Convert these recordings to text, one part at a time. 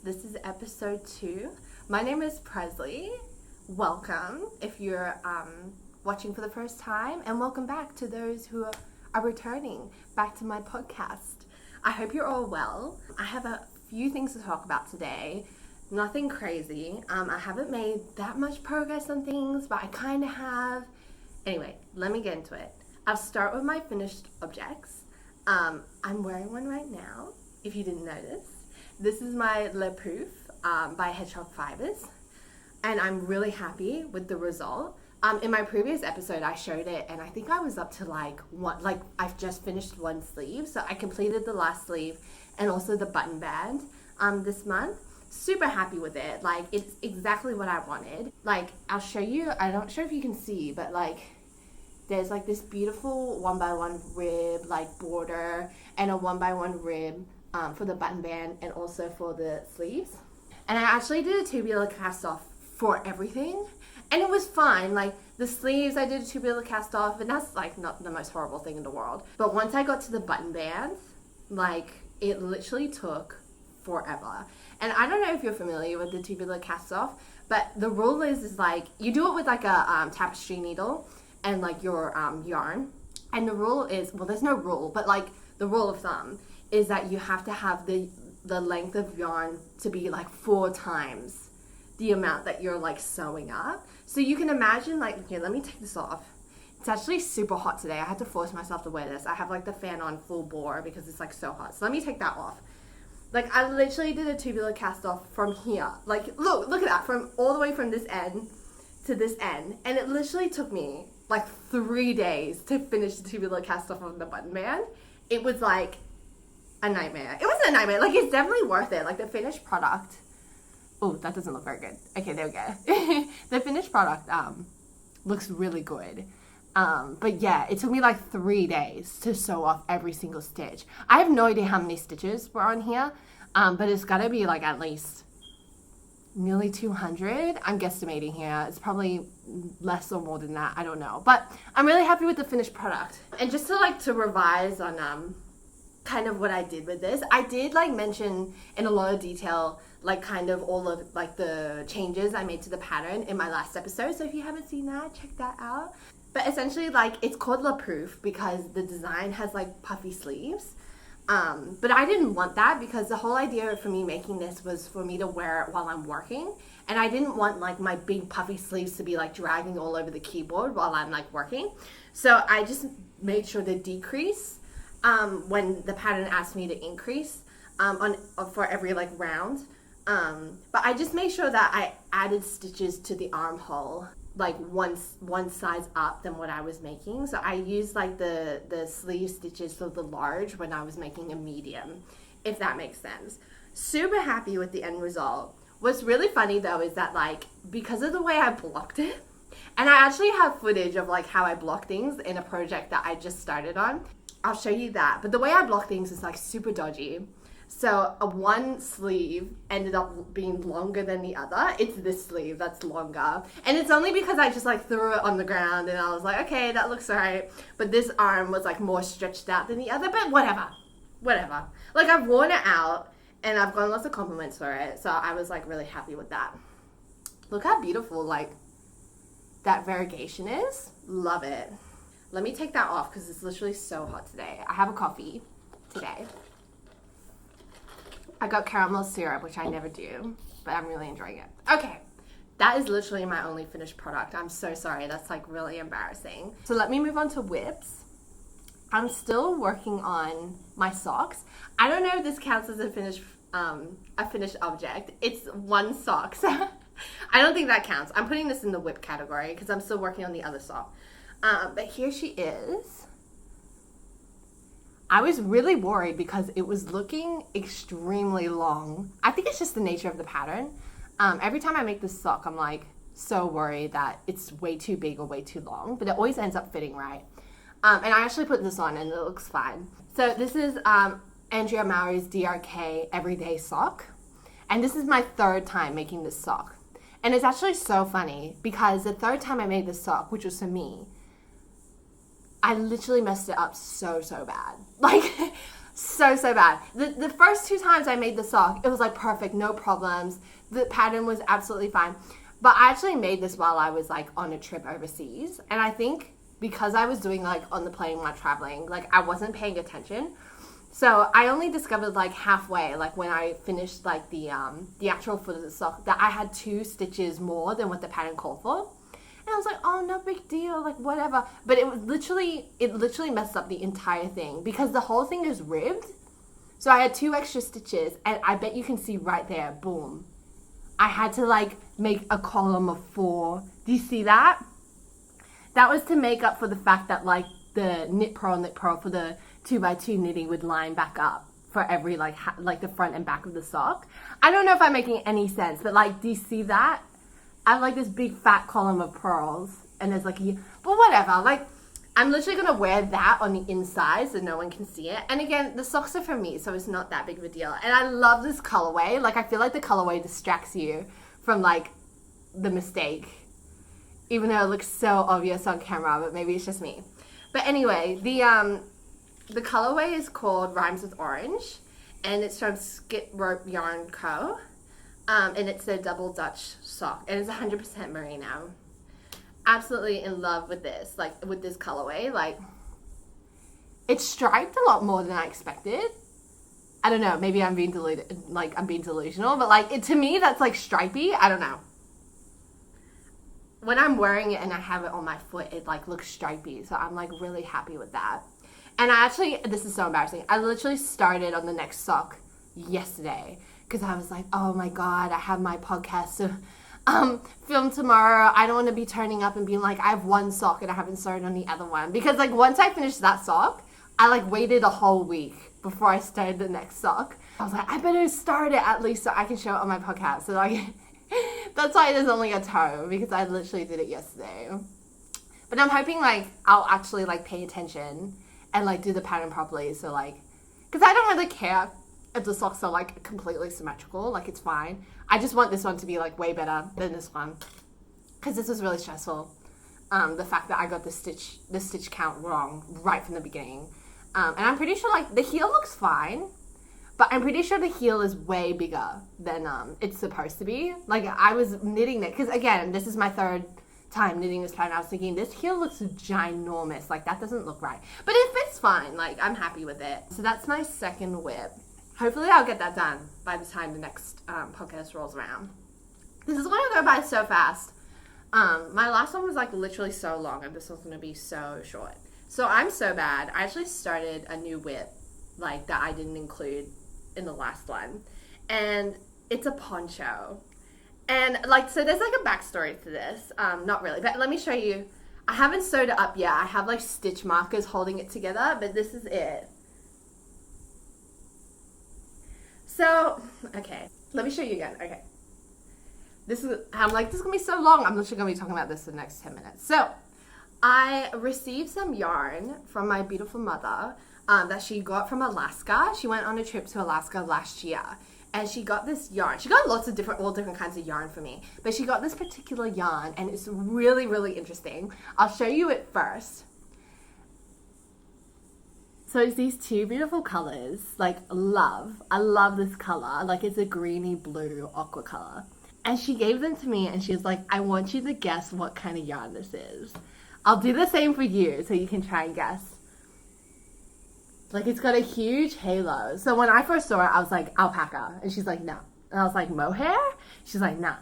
This is episode 2. My name is Presley. Welcome if you're watching for the first time, and welcome back to those who are returning back to my podcast. I hope you're all well. I have a few things to talk about today. Nothing crazy. I haven't made that much progress on things, but I kind of have. Anyway, let me get into it. I'll start with my finished objects. I'm wearing one right now, if you didn't notice. This is my Pouf by Hedgehog Fibres, and I'm really happy with the result. In my previous episode, I showed it, and I think I was up to I've just finished one sleeve, so I completed the last sleeve and also the button band this month. Super happy with it. Like, it's exactly what I wanted. Like, I'll show you. I'm not sure if you can see, but there's this beautiful 1x1 rib border and a 1x1 rib for the button band and also for the sleeves. And I actually did a tubular cast off for everything, and it was fine. The sleeves, I did a tubular cast off, and that's not the most horrible thing in the world. But once I got to the button bands, it literally took forever. And I don't know if you're familiar with the tubular cast off, but the rule is you do it with a tapestry needle and your yarn. And the rule is, well, there's no rule, but the rule of thumb is that you have to have the length of yarn to be 4 times the amount that you're sewing up. So you can imagine, here, let me take this off. It's actually super hot today. I had to force myself to wear this. I have the fan on full bore because it's so hot. So let me take that off. I literally did a tubular cast off from here. Look at that, from all the way from this end to this end. And it literally took me 3 days to finish the tubular cast off of the button band. It was a nightmare. It wasn't a nightmare. It's definitely worth it. The finished product. Oh, that doesn't look very good. Okay, there we go. The finished product looks really good. But yeah, it took me 3 days to sew off every single stitch. I have no idea how many stitches were on here, but it's gotta be at least nearly 200. I'm guesstimating here. It's probably less or more than that. I don't know. But I'm really happy with the finished product. And just to revise on kind of what I did with this, I did mention in a lot of detail kind of all of the changes I made to the pattern in my last episode. So if you haven't seen that, check that out. But essentially it's called Pouf because the design has puffy sleeves. But I didn't want that because the whole idea for me making this was for me to wear it while I'm working. And I didn't want my big puffy sleeves to be dragging all over the keyboard while I'm working. So I just made sure to decrease when the pattern asked me to increase for every round. But I just made sure that I added stitches to the armhole one size up than what I was making. So I used the sleeve stitches for the large when I was making a medium, if that makes sense. Super happy with the end result. What's really funny though is that because of the way I blocked it, and I actually have footage of how I block things in a project that I just started on. I'll show you that. But the way I block things is super dodgy. So one sleeve ended up being longer than the other. It's this sleeve that's longer. And it's only because I just threw it on the ground and I was okay, that looks alright. But this arm was more stretched out than the other, but whatever. I've worn it out and I've gotten lots of compliments for it. So I was really happy with that. Look how beautiful that variegation is. Love it. Let me take that off because it's literally so hot today. I have a coffee today. I got caramel syrup, which I never do, but I'm really enjoying it. Okay, that is literally my only finished product. I'm so sorry. That's really embarrassing. So let me move on to whips. I'm still working on my socks. I don't know if this counts as a finished object. It's one sock, so I don't think that counts. I'm putting this in the whip category because I'm still working on the other sock. But here she is. I was really worried because it was looking extremely long. I think it's just the nature of the pattern. Every time I make this sock, I'm so worried that it's way too big or way too long, but it always ends up fitting right. And I actually put this on and it looks fine. So this is Andrea Mowry's DRK Everyday Sock. And this is my 3rd time making this sock. And it's actually so funny because the 3rd time I made this sock, which was for me, I literally messed it up so bad. So bad. The first 2 times I made the sock, it was like perfect, no problems. The pattern was absolutely fine. But I actually made this while I was like on a trip overseas. And I think because I was doing like on the plane while traveling, like I wasn't paying attention. So I only discovered like halfway, like when I finished like the actual foot of the sock, that I had 2 stitches more than what the pattern called for. And I was like, oh, no big deal, like whatever. But it literally messed up the entire thing because the whole thing is ribbed. So I had 2 extra stitches, and I bet you can see right there, boom. I had to like make a column of 4. Do you see that? That was to make up for the fact that like the knit purl for the 2x2 knitting would line back up for every like the front and back of the sock. I don't know if I'm making any sense, but like, do you see that? I have like this big fat column of pearls, and there's like but whatever. Like, I'm literally gonna wear that on the inside so no one can see it. And again, the socks are for me, so it's not that big of a deal. And I love this colorway. Like, I feel like the colorway distracts you from like the mistake, even though it looks so obvious on camera. But maybe it's just me. But anyway, the colorway is called Rhymes with Orange, and it's from Skip Rope Yarn Co. And it's a double Dutch sock, and it's 100% merino. Absolutely in love with this, like with this colorway. Like, it's striped a lot more than I expected. I don't know, maybe I'm being delusional, but like to me that's like stripy. I don't know. When I'm wearing it and I have it on my foot, it like looks stripy, so I'm like really happy with that. And I actually, this is so embarrassing, I literally started on the next sock yesterday. Because I was like, oh my God, I have my podcast to film tomorrow. I don't want to be turning up and being like, I have 1 sock and I haven't started on the other one. Because like once I finished that sock, I like waited a whole week before I started the next sock. I was like, I better start it at least so I can show it on my podcast. So like, that's why there's only a toe, because I literally did it yesterday. But I'm hoping like I'll actually like pay attention and like do the pattern properly. So like, because I don't really care if the socks are like completely symmetrical, like it's fine. I just want this one to be like way better than this one, because this was really stressful. The fact that I got the stitch count wrong right from the beginning. And I'm pretty sure like the heel looks fine, but I'm pretty sure the heel is way bigger than it's supposed to be. Like, I was knitting it, because again, this is my 3rd time knitting this pattern. I was thinking, this heel looks ginormous, like that doesn't look right. But it fits fine, like I'm happy with it. So that's my 2nd whip. Hopefully I'll get that done by the time the next podcast rolls around. This is going to go by so fast. My last one was like literally so long, and this one's going to be so short. So I'm so bad. I actually started a new whip like that I didn't include in the last one. And it's a poncho. And like, so there's like a backstory to this. Not really, but let me show you. I haven't sewed it up yet. I have like stitch markers holding it together, but this is it. So, okay, let me show you again. Okay. I'm like, this is gonna be so long. I'm literally gonna be talking about this for the next 10 minutes. So, I received some yarn from my beautiful mother that she got from Alaska. She went on a trip to Alaska last year, and she got this yarn. She got lots of all different kinds of yarn for me, but she got this particular yarn, and it's really, really interesting. I'll show you it first. So it's these 2 beautiful colors, like I love this color. Like, it's a greeny blue aqua color. And she gave them to me, and she was like, I want you to guess what kind of yarn this is. I'll do the same for you so you can try and guess. Like, it's got a huge halo. So when I first saw it, I was like, alpaca. And she's like, no. And I was like, mohair? She's like, nah.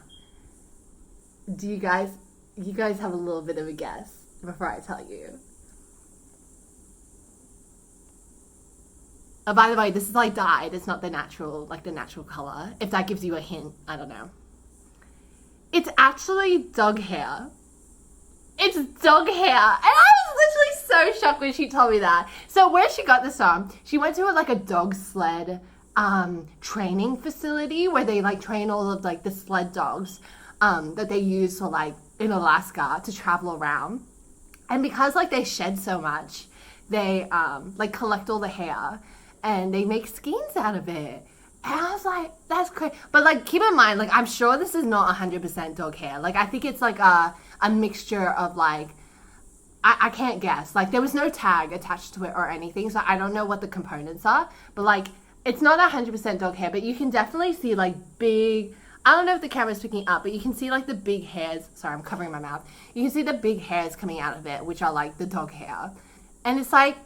Do you guys have a little bit of a guess before I tell you? Oh, by the way, this is like dyed. It's not the natural color. If that gives you a hint, I don't know. It's actually dog hair. It's dog hair. And I was literally so shocked when she told me that. So where she got this from, she went to a dog sled training facility where they like train all of like the sled dogs that they use for like in Alaska to travel around. And because like they shed so much, they like collect all the hair and they make skeins out of it. And I was like, that's crazy. But like, keep in mind, like, I'm sure this is not 100% dog hair. Like, I think it's like a mixture of like I can't guess. Like, there was no tag attached to it or anything, so I don't know what the components are. But, like, it's not 100% dog hair, but you can definitely see, like, big... I don't know if the camera's picking up, but you can see, like, the big hairs. Sorry, I'm covering my mouth. You can see the big hairs coming out of it, which are, like, the dog hair. And it's, like...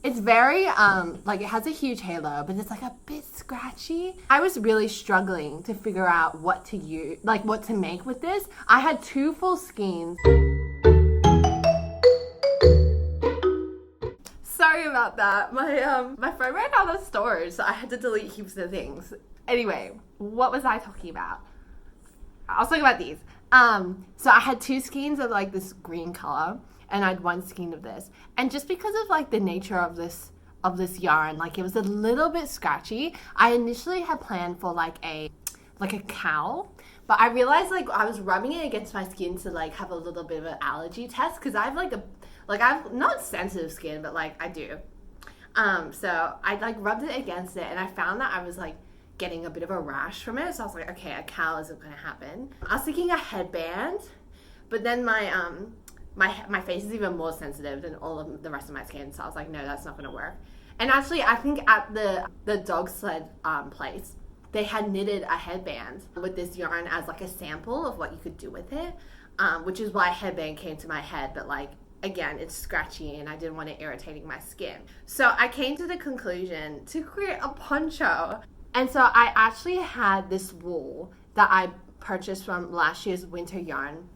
It's very, like, it has a huge halo, but it's, like, a bit scratchy. I was really struggling to figure out what to use, like, what to make with this. I had 2 full skeins. Sorry about that. My phone ran out of storage, so I had to delete heaps of things. Anyway, what was I talking about? I was talking about these. So I had 2 skeins of, like, this green color, and I had 1 skein of this. And just because of, like, the nature of this yarn, like, it was a little bit scratchy. I initially had planned for, like a cowl, but I realized, like, I was rubbing it against my skin to, like, have a little bit of an allergy test, because I have, I've not sensitive skin, but, like, I do. So I, like, rubbed it against it, and I found that I was, like, getting a bit of a rash from it. So I was like, okay, a cowl isn't going to happen. I was thinking a headband, but then my face is even more sensitive than all of the rest of my skin. So I was like, no, that's not going to work. And actually, I think at the dog sled place, they had knitted a headband with this yarn as, like, a sample of what you could do with it, which is why headband came to my head. But, like, again, it's scratchy and I didn't want it irritating my skin. So I came to the conclusion to create a poncho. And so I actually had this wool that I purchased from last year's Winter Yarn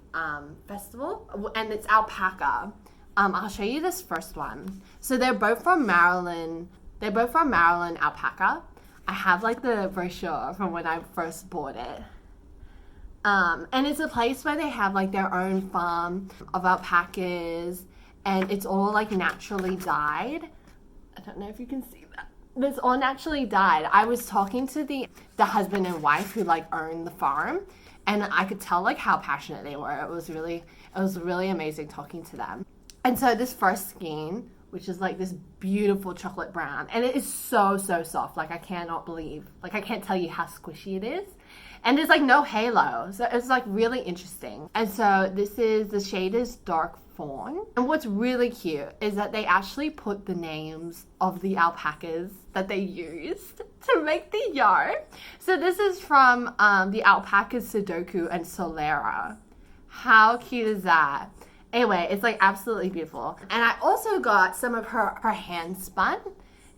Festival, and it's alpaca. I'll show you this first one. So they're both from Maryland. They're both from Maryland alpaca. I have, like, the brochure from when I first bought it. And it's a place where they have, like, their own farm of alpacas, and it's all, like, naturally dyed. I don't know if you can see that. It's all naturally dyed. I was talking to the husband and wife who, like, own the farm, and I could tell, like, how passionate they were. It was really amazing talking to them. And so this first skein, which is, like, this beautiful chocolate brown, and it is so soft. Like, I cannot believe, like, I can't tell you how squishy it is. And there's, like, no halo, so it's, like, really interesting. And so the shade is dark fawn. And what's really cute is that they actually put the names of the alpacas that they used to make the yarn. So this is from the alpacas Sudoku and Solera. How cute is that? Anyway, it's, like, absolutely beautiful. And I also got some of her hand spun,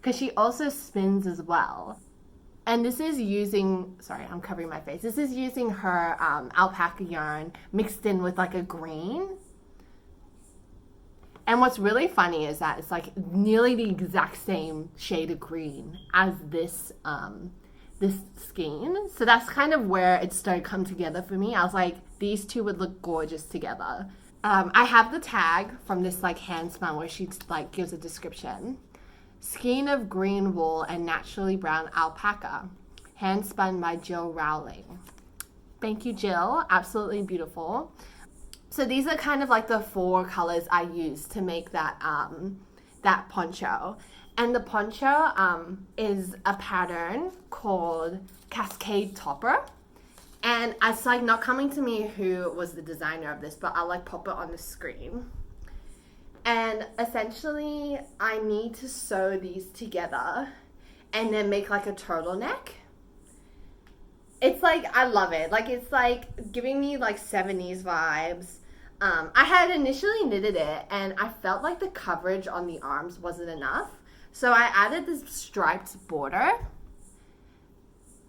because she also spins as well. And this is using, sorry, I'm covering my face. This is using her alpaca yarn mixed in with, like, a green. And what's really funny is that it's, like, nearly the exact same shade of green as this skein. So that's kind of where it started to come together for me. I was like, these two would look gorgeous together. I have the tag from this, like, hand spun where she, like, gives a description. Skein of green wool and naturally brown alpaca. Hand spun by Jill Rowling. Thank you, Jill. Absolutely beautiful. So these are kind of, like, the 4 colors I used to make that poncho. And the poncho is a pattern called Cascade Topper. And it's, like, not coming to me who was the designer of this, but I'll, like, pop it on the screen. And essentially, I need to sew these together and then make, like, a turtleneck. It's, like, I love it. Like, it's, like, giving me, like, 70s vibes. I had initially knitted it, and I felt like the coverage on the arms wasn't enough. So I added this striped border.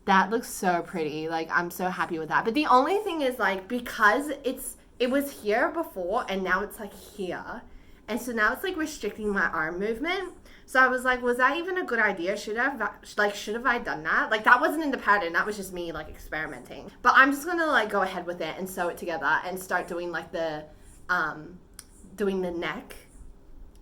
That looks so pretty. Like, I'm so happy with that. But the only thing is, like, because it was here before, and now it's, like, here. And so now it's, like, restricting my arm movement. So I was like, was that even a good idea? Should have I done that? Like, that wasn't in the pattern. That was just me, like, experimenting. But I'm just gonna, like, go ahead with it and sew it together and start doing, like, doing the neck.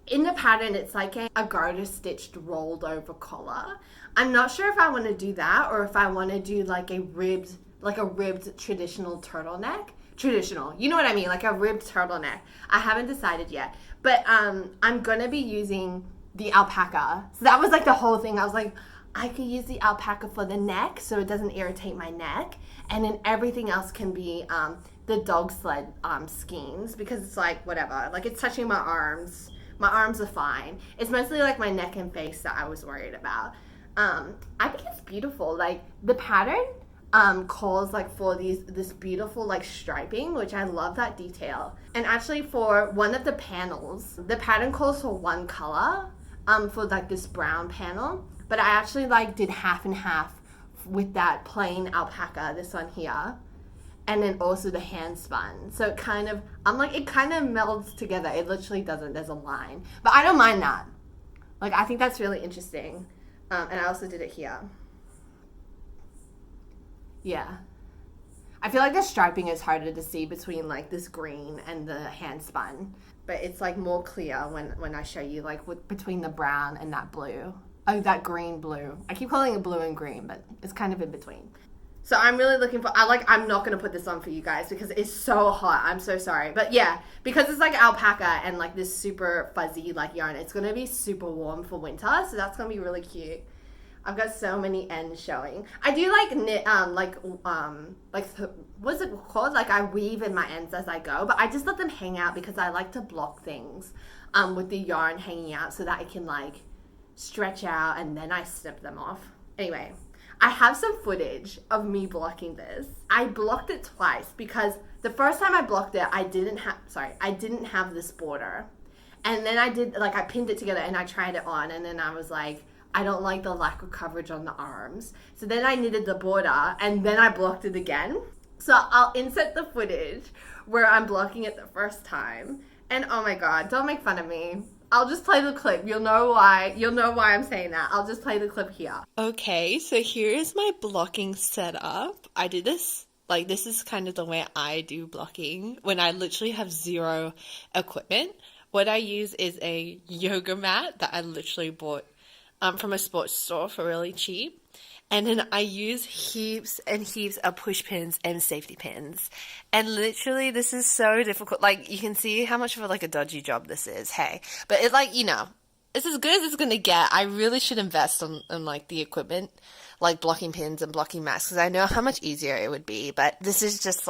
In the pattern, it's like a garter stitched rolled over collar. I'm not sure if I want to do that or if I want to do, like, a ribbed traditional turtleneck. Traditional, you know what I mean? Like a ribbed turtleneck. I haven't decided yet. But I'm going to be using the alpaca. So that was, like, the whole thing. I was like, I could use the alpaca for the neck so it doesn't irritate my neck. And then everything else can be the dog sled skeins because it's like whatever, like it's touching my arms. My arms are fine. It's mostly like my neck and face that I was worried about. I think it's beautiful. Like the pattern calls like for this beautiful like striping, which I love that detail. And actually for one of the panels, the pattern calls for one color for like this brown panel, but I actually like did half and half with that plain alpaca, this one here, and then also the hand spun. So it kind of, it kind of melds together. It literally doesn't, there's a line, but I don't mind that. Like I think that's really interesting. And I also did it here. Yeah. I feel like the striping is harder to see between like this green and the hand spun, but it's like more clear when I show you like between the brown and that blue. Oh, that green blue. I keep calling it blue and green, but it's kind of in between. So I'm really looking for, I'm not going to put this on for you guys because it's so hot. I'm so sorry. But yeah, because it's like alpaca and like this super fuzzy like yarn, it's going to be super warm for winter. So that's going to be really cute. I've got so many ends showing. I do like knit, what's it called? Like I weave in my ends as I go, but I just let them hang out because I like to block things with the yarn hanging out so that I can like stretch out and then I snip them off. Anyway, I have some footage of me blocking this. I blocked it twice because the first time I blocked it, I didn't have this border. And then I pinned it together and I tried it on and then I was like, I don't like the lack of coverage on the arms. So then I knitted the border and then I blocked it again. So I'll insert the footage where I'm blocking it the first time. And oh my God, don't make fun of me. I'll just play the clip. You'll know why I'm saying that. I'll just play the clip here. Okay, so here is my blocking setup. I did this, this is kind of the way I do blocking when I literally have zero equipment. What I use is a yoga mat that I literally bought from a sports store for really cheap. And then I use heaps and heaps of push pins and safety pins. And literally this is so difficult. Like you can see how much of a dodgy job this is, hey. But it's it's as good as it's going to get. I really should invest on the equipment, like blocking pins and blocking mats, because I know how much easier it would be. But this is just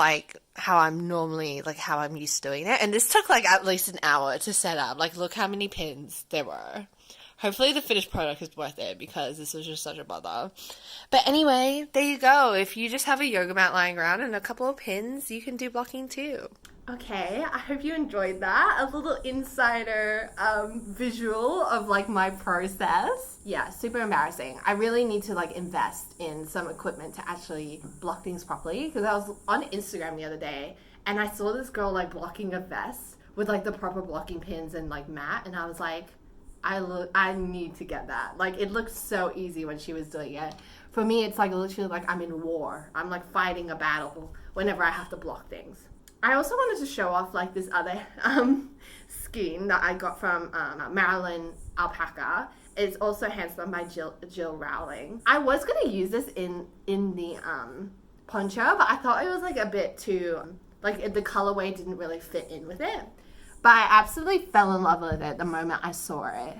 how I'm normally, how I'm used to doing it. And this took at least an hour to set up. Look how many pins there were. Hopefully the finished product is worth it because this was just such a bother. But anyway, there you go. If you just have a yoga mat lying around and a couple of pins, you can do blocking too. Okay, I hope you enjoyed that. A little insider visual of my process. Yeah, super embarrassing. I really need to invest in some equipment to actually block things properly, because I was on Instagram the other day and I saw this girl blocking a vest with the proper blocking pins and mat, and I was like, I need to get that. It looked so easy when she was doing it. For me, it's literally I'm in war. I'm fighting a battle whenever I have to block things. I also wanted to show off this other skein that I got from Maryland Alpaca. It's also hand spun by Jill Rowling. I was gonna use this in the poncho, but I thought it was a bit too the colorway didn't really fit in with it. But I absolutely fell in love with it the moment I saw it.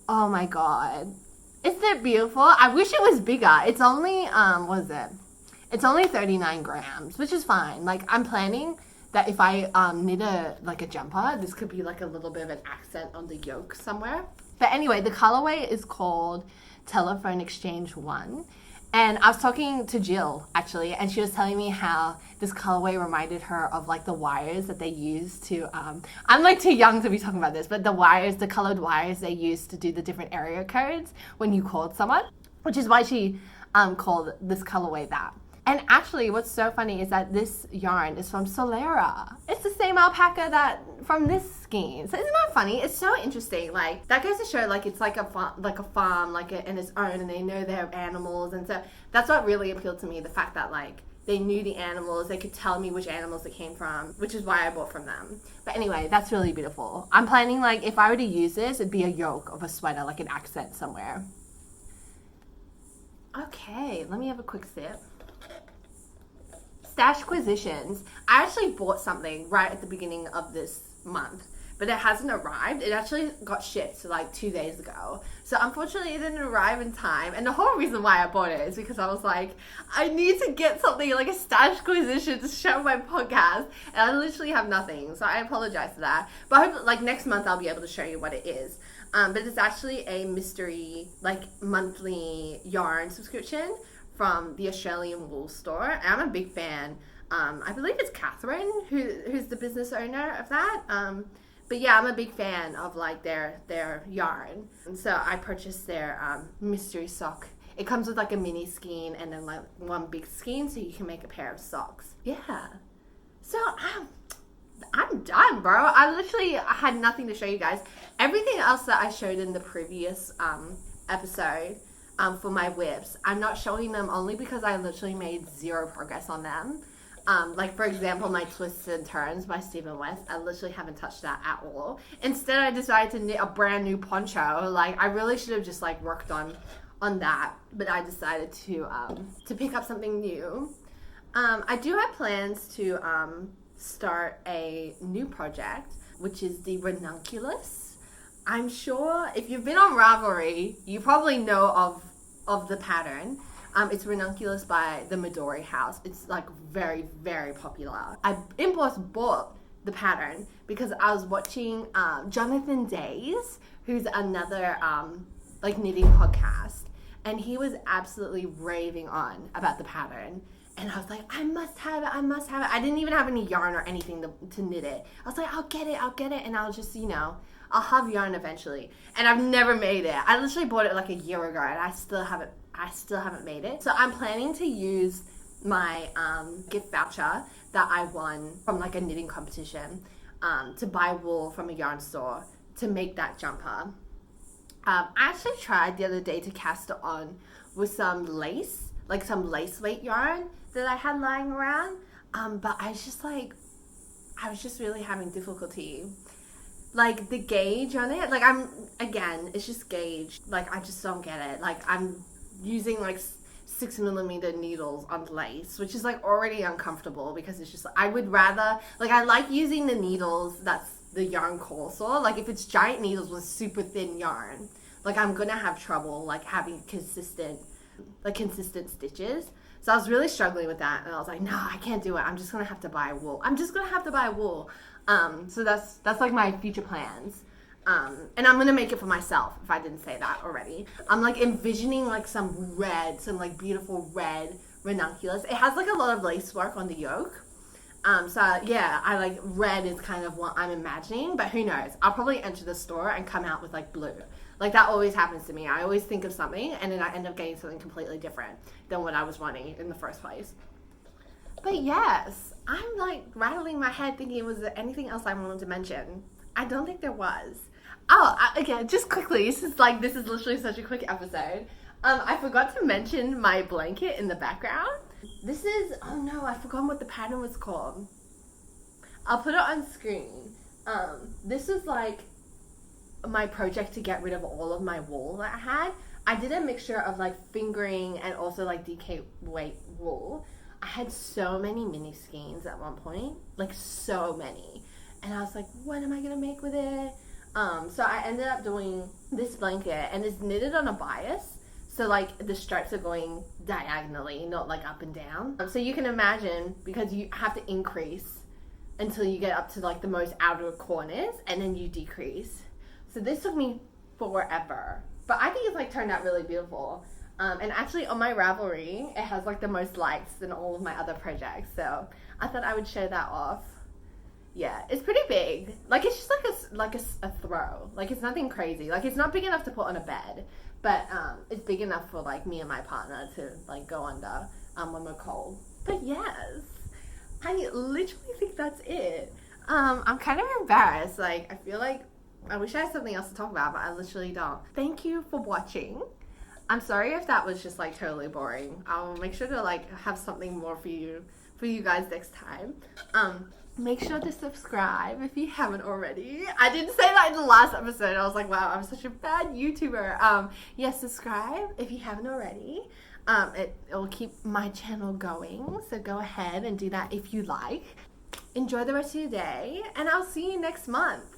Oh my God. Isn't it beautiful? I wish it was bigger. It's only, what is it? It's only 39 grams, which is fine. I'm planning that if I knit a jumper, this could be a little bit of an accent on the yoke somewhere. But anyway, the colorway is called Telephone Exchange 1. And I was talking to Jill, actually, and she was telling me how this colorway reminded her of, the wires that they use to, I'm, too young to be talking about this, but the colored wires they use to do the different area codes when you called someone, which is why she called this colorway that. And actually, what's so funny is that this yarn is from Solera. It's the same alpaca from this skein. So isn't that funny? It's so interesting. That goes to show, it's a farm, in its own, and they know their animals. And so that's what really appealed to me, the fact that, they knew the animals. They could tell me which animals it came from, which is why I bought from them. But anyway, that's really beautiful. I'm planning, if I were to use this, it'd be a yoke of a sweater, an accent somewhere. Okay, let me have a quick sip. Stash-quisitions. I actually bought something right at the beginning of this month but it hasn't arrived. It actually got shipped like 2 days ago. So unfortunately it didn't arrive in time. And the whole reason why I bought it is because I was like, I need to get something like a Stash-quisition to show my podcast. And I literally have nothing. So I apologize for that. But I hope like next month I'll be able to show you what it is. But it's actually a mystery, like monthly yarn subscription from the Australian wool store. And I'm a big fan. I believe it's Catherine who's the business owner of that. But yeah, I'm a big fan of like their yarn. And so I purchased their mystery sock. It comes with like a mini skein and then like one big skein so you can make a pair of socks. Yeah. So I'm done, bro. I had nothing to show you guys. Everything else that I showed in the previous episode for my whips, I'm not showing them only because I literally made zero progress on them. Like for example, my twists and turns by Stephen West, I literally haven't touched that at all. Instead, I decided to knit a brand new poncho. Like I really should have just like worked on that, but I decided to pick up something new. I do have plans to start a new project, which is the ranunculus. I'm sure if you've been on Ravelry, you probably know of the pattern. It's ranunculus by the Mowry house. It's like very, very popular. I impulse bought the pattern because I was watching Jonathan Days, who's another like knitting podcast, and he was absolutely raving on about the pattern. And I was like, I must have it. I didn't even have any yarn or anything to knit it. I was like, I'll get it. And I'll just, I'll have yarn eventually. And I've never made it. I literally bought it like a year ago and I still haven't made it. So I'm planning to use my gift voucher that I won from like a knitting competition to buy wool from a yarn store to make that jumper. I actually tried the other day to cast it on with some lace, like some lace weight yarn that I had lying around. But I was just really having difficulty. Like the gauge on it, like it's just gauge. Like I just don't get it. Like I'm using like 6mm needles on lace, which is like already uncomfortable because it's just, I would rather, like I like using the needles that's the yarn courser. Like if it's giant needles with super thin yarn, like I'm gonna have trouble like having consistent stitches. So I was really struggling with that and I was like, no, I can't do it. I'm just gonna have to buy wool. So that's like my future plans. And I'm gonna make it for myself if I didn't say that already. I'm like envisioning like some like beautiful red ranunculus. It has like a lot of lace work on the yoke. So yeah, I like red is kind of what I'm imagining, but who knows? I'll probably enter the store and come out with like blue. Like that always happens to me. I always think of something and then I end up getting something completely different than what I was wanting in the first place. But yes, I'm like rattling my head thinking, was there anything else I wanted to mention? I don't think there was. Again, just quickly, this is literally such a quick episode. I forgot to mention my blanket in the background. This is, oh no, I've forgotten what the pattern was called. I'll put it on screen. This is like my project to get rid of all of my wool that I had. I did a mixture of like fingering and also like DK weight wool. I had so many mini skeins at one point, like so many. And I was like, what am I gonna make with it? So I ended up doing this blanket and it's knitted on a bias. So like the stripes are going diagonally, not like up and down. So you can imagine, because you have to increase until you get up to like the most outer corners and then you decrease. So this took me forever, but I think it's like turned out really beautiful. And actually on my Ravelry, it has like the most likes than all of my other projects. So I thought I would show that off. Yeah, it's pretty big. Like it's just like a throw. Like it's nothing crazy. Like it's not big enough to put on a bed, but it's big enough for like me and my partner to like go under when we're cold. But yes, I literally think that's it. I'm kind of embarrassed. Like I feel like I wish I had something else to talk about, but I literally don't. Thank you for watching. I'm sorry if that was just like totally boring. I'll make sure to like have something more for you guys next time. Make sure to subscribe if you haven't already. I didn't say that in the last episode. I was like, wow, I'm such a bad YouTuber. Yes, subscribe if you haven't already. It will keep my channel going, so go ahead and do that if you like. Enjoy the rest of your day, and I'll see you next month.